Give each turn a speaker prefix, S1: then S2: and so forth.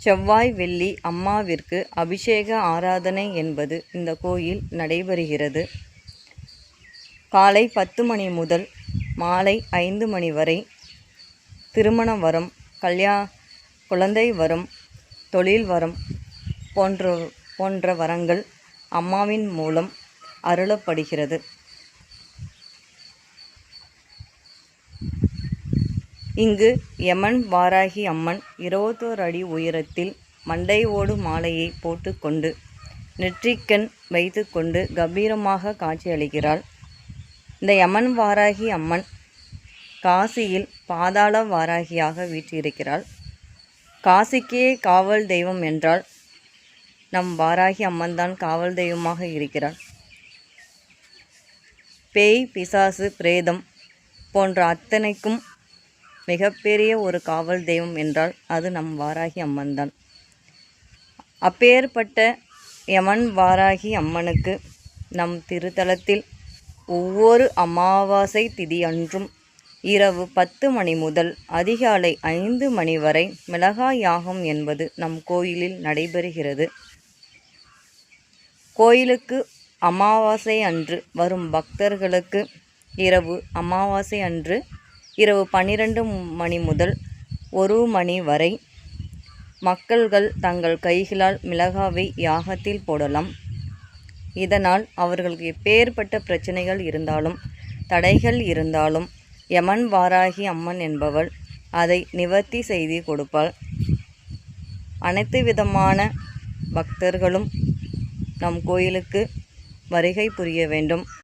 S1: செவ்வாய் வெள்ளி அம்மாவிற்கு அபிஷேக ஆராதனை என்பது இந்த கோயில் நடைபெறுகிறது. காலை 10 மணி முதல் மாலை 5 மணி வரை திருமண வரம், குழந்தை வரம், தொழில் வரம் போன்ற வரங்கள் அம்மாவின் மூலம் அருளப்படுகிறது. இங்கு யமன் வாராகி அம்மன் 21 அடி உயரத்தில் மண்டை ஓடு மாலையை போட்டுக்கொண்டு நெற்றிக்கண் வைத்து கொண்டு கம்பீரமாக காட்சியளிக்கிறாள். இந்த யமன் வாராகி அம்மன் காசியில் பாதாள வாராகியாக வீற்றிருக்கிறாள். காசிக்கே காவல் தெய்வம் என்றால் நம் வாராகி அம்மன் தான் காவல் தெய்வமாக இருக்கிறாள். பேய், பிசாசு, பிரேதம் போன்ற அத்தனைக்கும் மிகப்பெரிய ஒரு காவல் தெய்வம் என்றால் அது நம் வாராகி அம்மன் தான். அப்பேற்பட்ட யமன் வாராகி அம்மனுக்கு நம் திருத்தலத்தில் ஒவ்வொரு அமாவாசை திதி அன்றும் இரவு 10 மணி முதல் அதிகாலை 5 மணி வரை மிளகாய் யாகம் என்பது நம் கோயிலில் நடைபெறுகிறது. கோயிலுக்கு அமாவாசை அன்று வரும் பக்தர்களுக்கு அமாவாசை அன்று இரவு 12 மணி முதல் 1 மணி வரை மக்கள்கள் தங்கள் கைகளால் மிளகாவை யாகத்தில் போடலாம். இதனால் அவர்களுக்கு எப்பேற்பட்ட பிரச்சனைகள் இருந்தாலும், தடைகள் இருந்தாலும் யமன் வாராகி அம்மன் என்பவள் அதை நிவர்த்தி செய்து கொடுப்பாள். அனைத்து விதமான பக்தர்களும் நம் கோயிலுக்கு வருகை புரிய வேண்டும்.